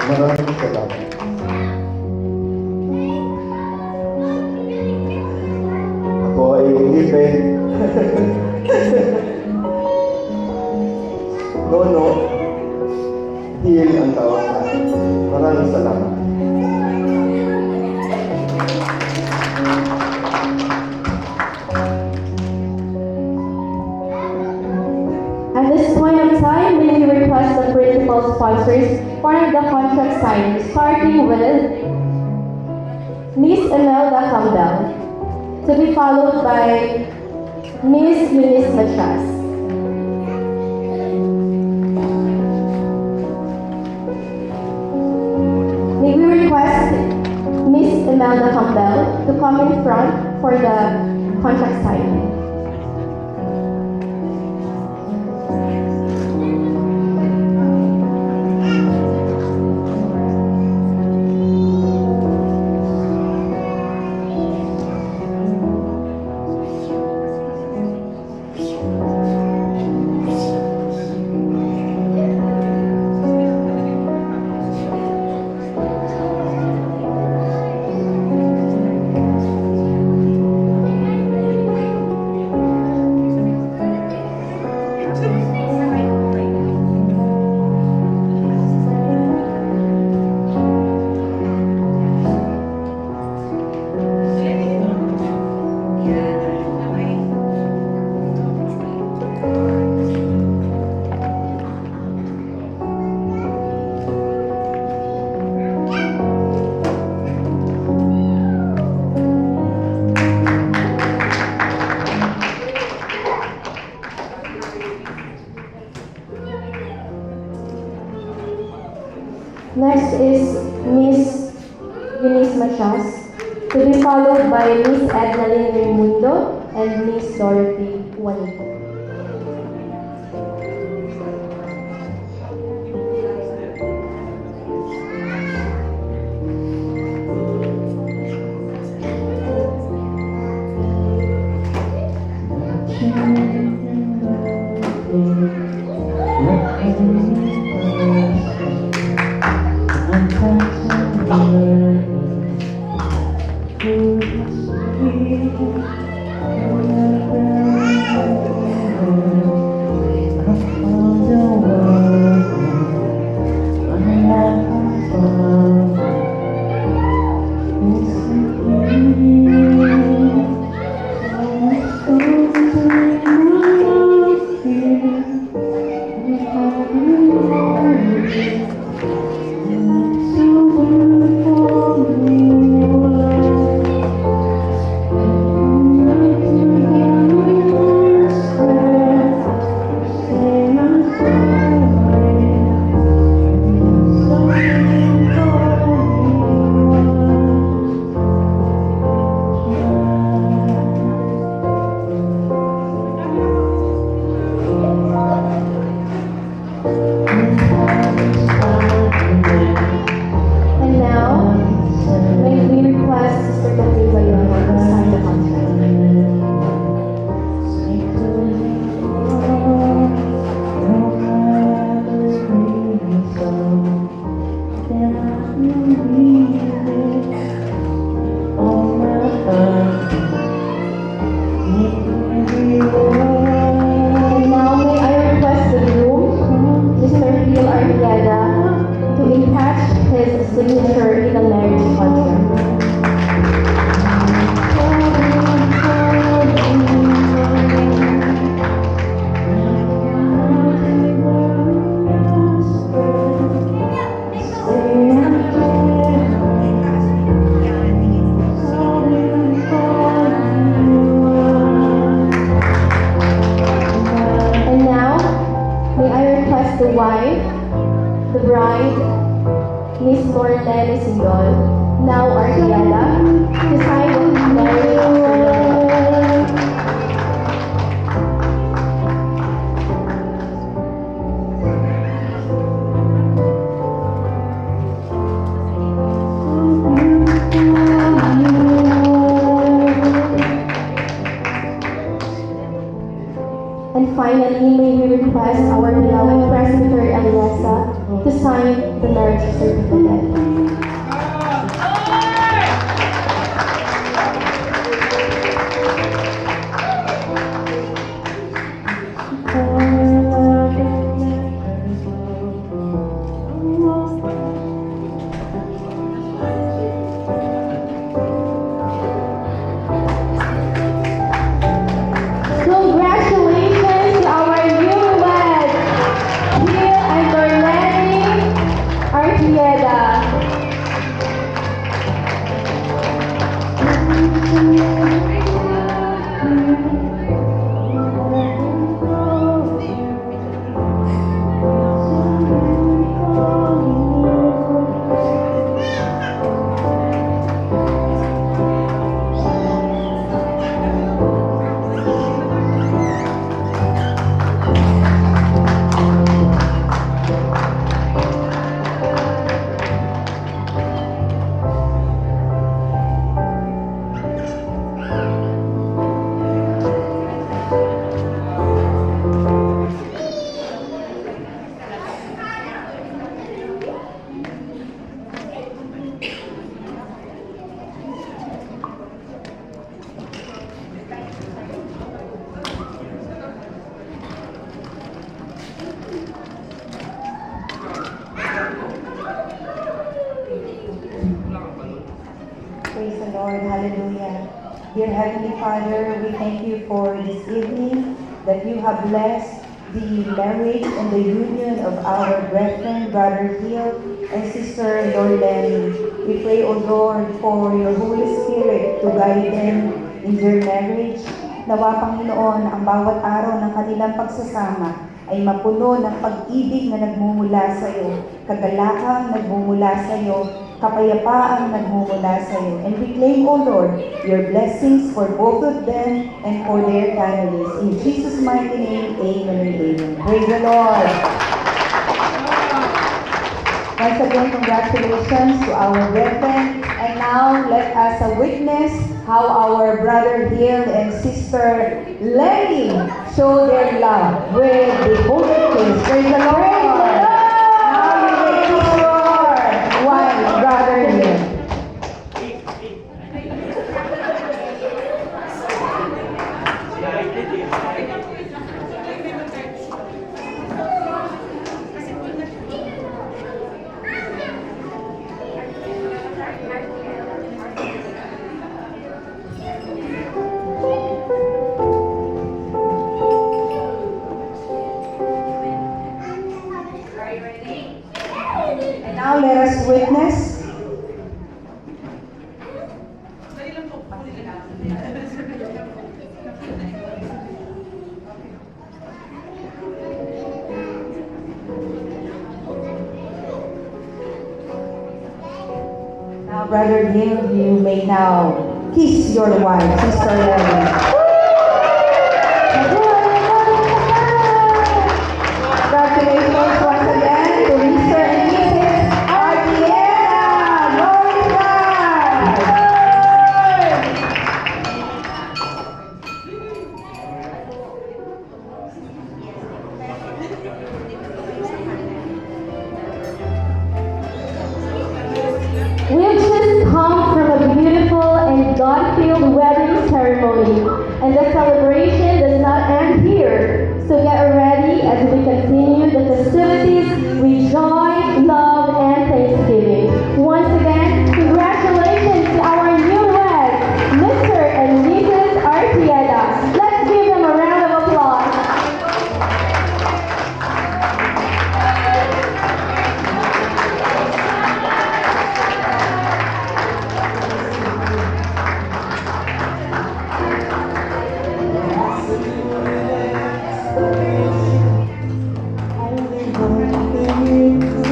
Maraming salamat. Ako ay ngipin. Nono, Hill ang tawag sa akin. Maraming salamat. At this point of time, may we request the principal sponsors for the contract signing, starting with Miss Imelda Campbell, to be followed by Miss Eunice Machas. May we request Miss Imelda Campbell to come in front for the contract signing. Next is Miss Eunice Machas, to be followed by Miss Ednaline Raimundo and Miss Dorothy Juanito. And now, may we request Sister Catherine Bayona to sign the contract. And now, may I request the groom, Mr. Phil Artieda, to attach his signature in the marriage contract. And now, may I request the wife, the bride, Miss Morlene Sindol, now Artieda, to sign the marriage contract. And finally, may we request our beloved Presbyter Eliasa to sign the marriage certificate. Congratulations to our newlyweds, Gil and Dorlene Artieda. Praise the Lord. Hallelujah. Dear Heavenly Father, we thank you for this evening that you have blessed the marriage and the union of our brethren, Brother Gil and Sister Dorlene. We pray, O Lord, for your Holy Spirit to guide them in their marriage. Nawa, Panginoon, ang bawat araw ng kanilang pagsasama ay mapuno ng pag-ibig na nagmumula sa iyo, kagalakang nagmumula sa iyo, kapayapaang nagmumula sa iyo. And we claim, O Lord, your blessings for both of them and for their families. In Jesus' mighty name, amen and amen. Praise the Lord. Once again, congratulations to our brethren. And now, let us witness how our brother Gil and sister Lenny show their love with the golden kiss. Praise the Lord. Now you may kiss your wife, brother Gil. And now let us witness. Now, Brother Gil, you may now kiss your wife, Sister Lenny. Congratulations once again to Mr. and Mrs. Artieda. Glory to God. We've just come from a beautiful and God-filled wedding ceremony, and the celebration does not end here. So get ready as we continue the festivities with joy, love, and thanksgiving. Once again, congratulations to our newlyweds, Mr. and Mrs. Artieda. Let's give them a round of applause. I will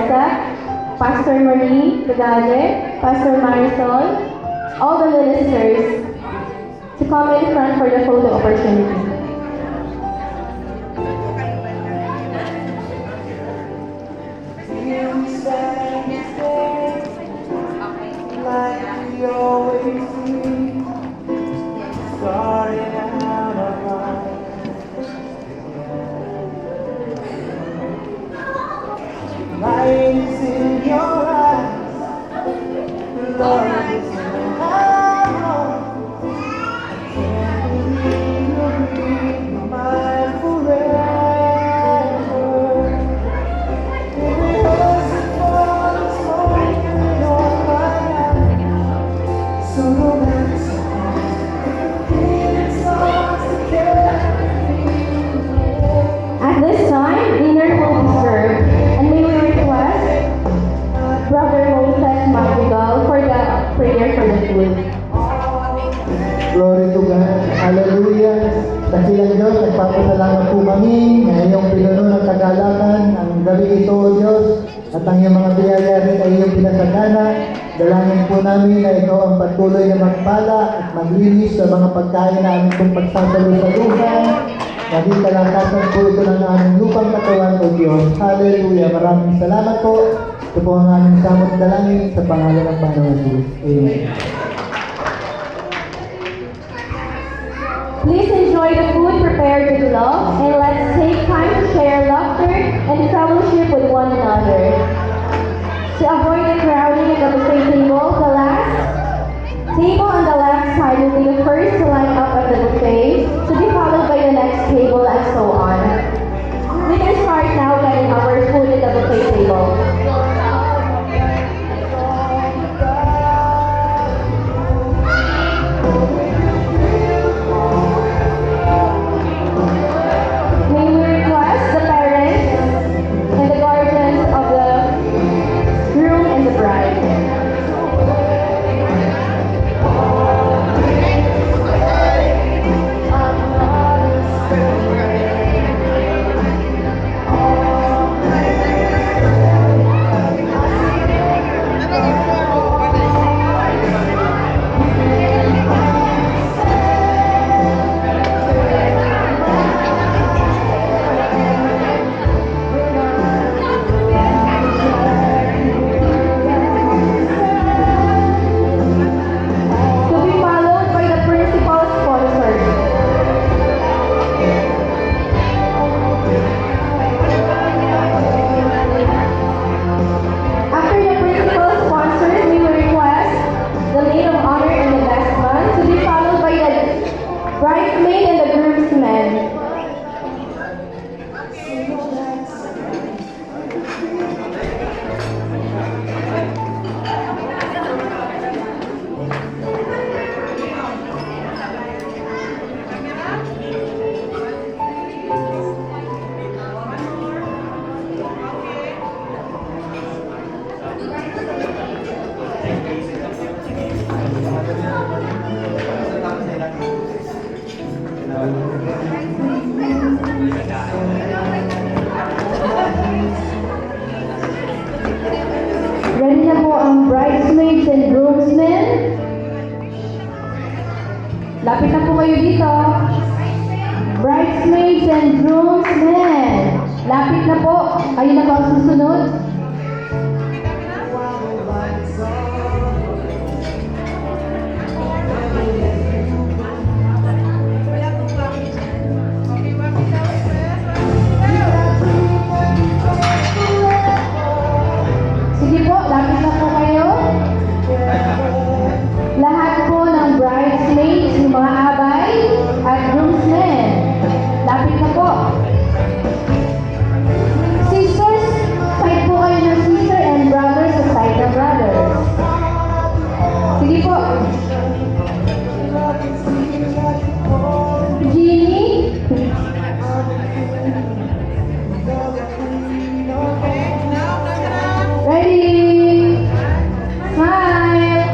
Marisa, Pastor Marie Legale, Pastor Marisol, all the ministers to come in front for the photo opportunity. You stand like we always do. Starting out our lives. Light is in your eyes. Love is in your heart. Can't believe you'll be mine forever. If it wasn't for the smoke in your eyes, so no matter At this time, dinner will be served, and may we request Brother Moses Madrigal for the prayer for the food. Glory to God. Hallelujah. Dakilang Diyos, nagpapasalamat po kami na iyong pinuno ng kagalakan ang gabi ito, O Diyos, at ang iyong mga biyaya rin ay iyong pinasagana. Dalangin po namin na ikaw ang patuloy na magpala at maglinis sa mga pagkain na aming pong pagsasalusaluhan. Naging kalakasan po ito ng aming lupang katawan, O Diyos. Hallelujah. Maraming salamat po. Ito po ang aming samot dalangin sa pangalan ng Panginoon Jesus. Amen. Please enjoy the food prepared with love, and let's take time to share laughter and fellowship with one another. To avoid the crowding at the buffet table, the last table on the left side will be the first to line up at the buffet, to be followed by the next table, and so on. We can start now getting our food at the buffet table. May we request the parents and the guardians of the groom and the bride. To be followed by the principal sponsor. After the principal sponsors, we will request the maid of honor and the best man to be followed by the bridesmaid and the groomsmen. Ready na po ang bridesmaids and groomsmen. Lapit na po kayo dito. Bridesmaids and groomsmen. Lapit na po. Kayo na po ang susunod. Sige po, lapit na po kayo. Lahat po ng bridesmaids, yung mga abay, at groomsmen. Lapit na po. Sisters, side po kayo ng sister and brothers sa side ng brothers. Sige po. Jeannie. Ready? Smile.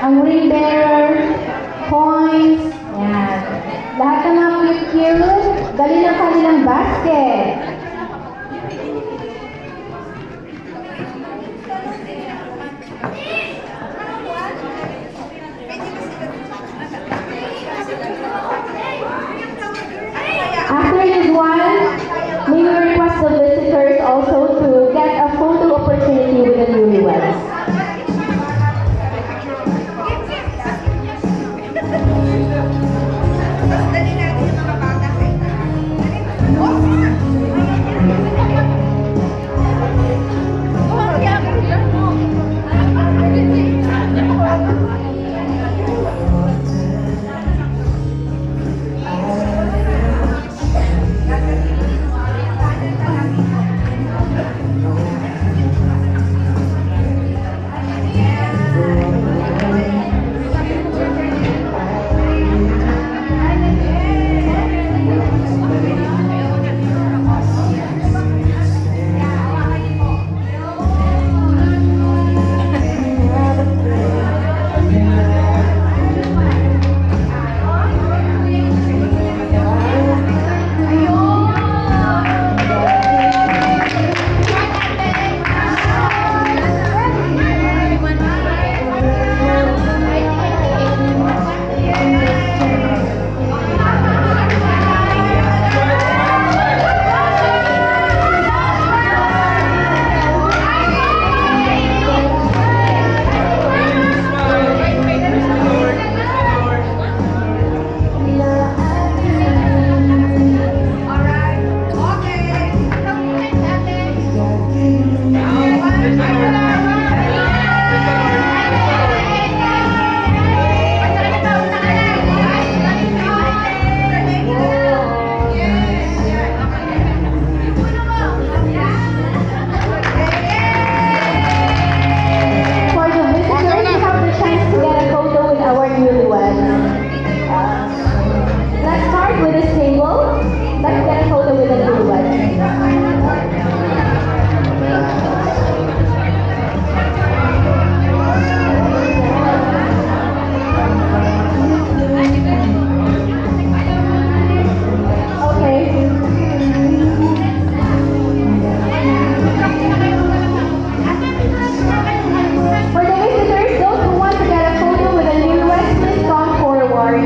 ang ring bearer, coins, yan. Lahat ng mga cute, dali ng kanilang basket. After this one, may we request the visitors also to get a photo opportunity with the newlyweds. Dali natin yung mga bata sa For the visitors, we have the chance to get a photo with our newlyweds. Let's start with this table. Let's get a photo with the newlyweds. For the visitors, those who want to get a photo with the newlyweds, please come forward.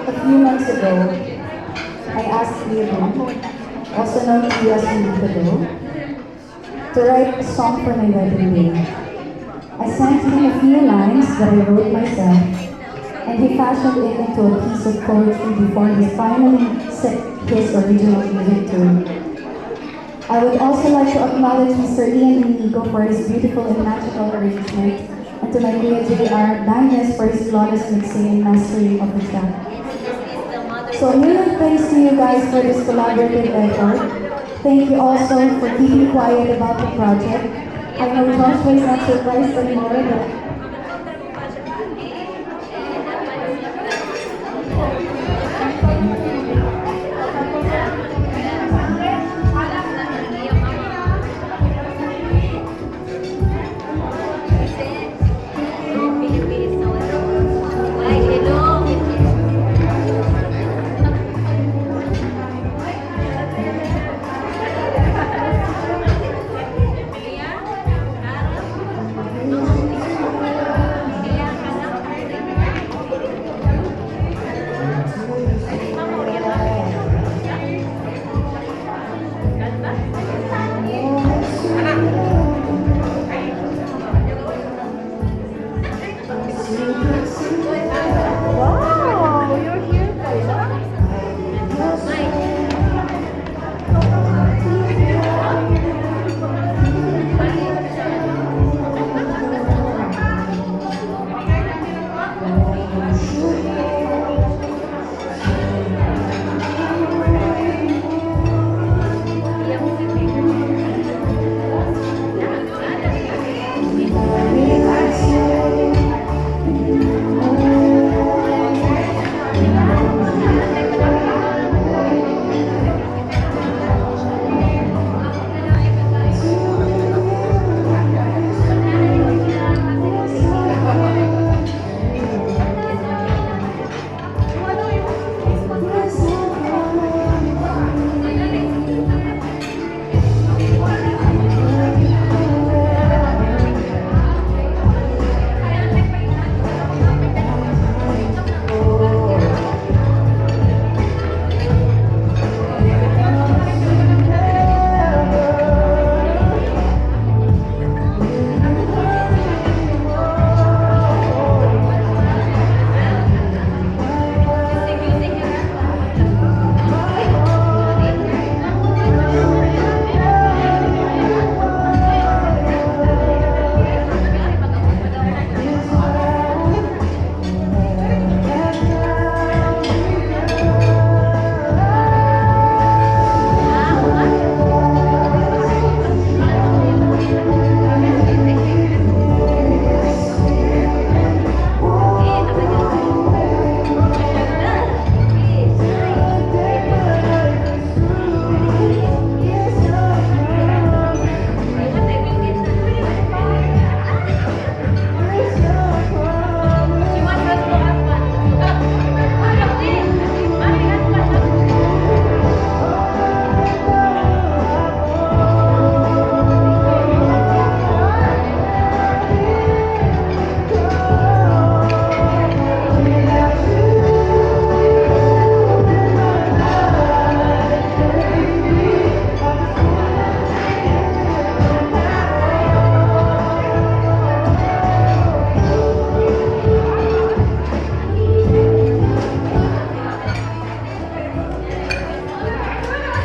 A few months ago, I asked Liam, also known to you as Liam, to write a song for my wedding day. I sent him a few lines that I wrote myself, and he fashioned it into a piece of poetry before he finally set his original music tune. I would also like to acknowledge Mr. Ian Inigo for his beautiful and magical arrangement, and to my Kuya J.R. Banges for his flawless mixing and mastering of the track. So a million thanks to you guys for this collaborative effort. Thank you also for keeping quiet about the project. I know Joshua is not surprised anymore that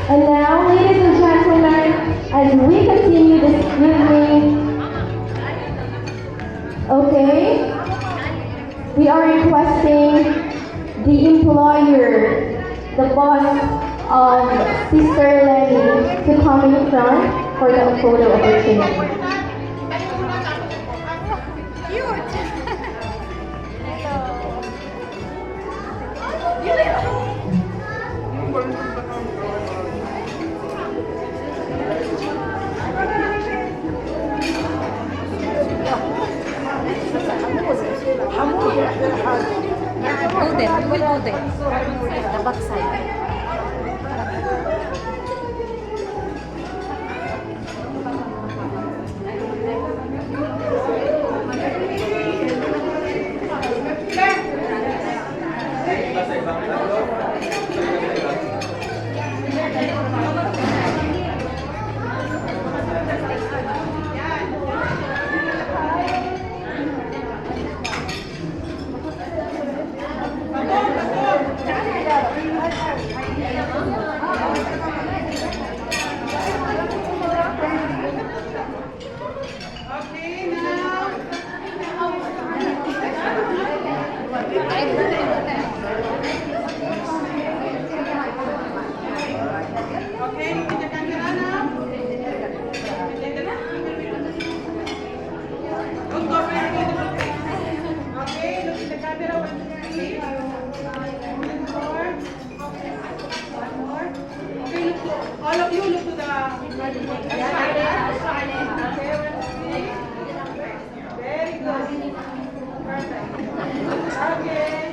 And now, ladies and gentlemen, as we continue this evening, okay, we are requesting the employer, the boss of Sister Lenny, to come in front for the photo opportunity. Go there, we will go there. The back side. All of you look to the... Very good. Perfect. Okay.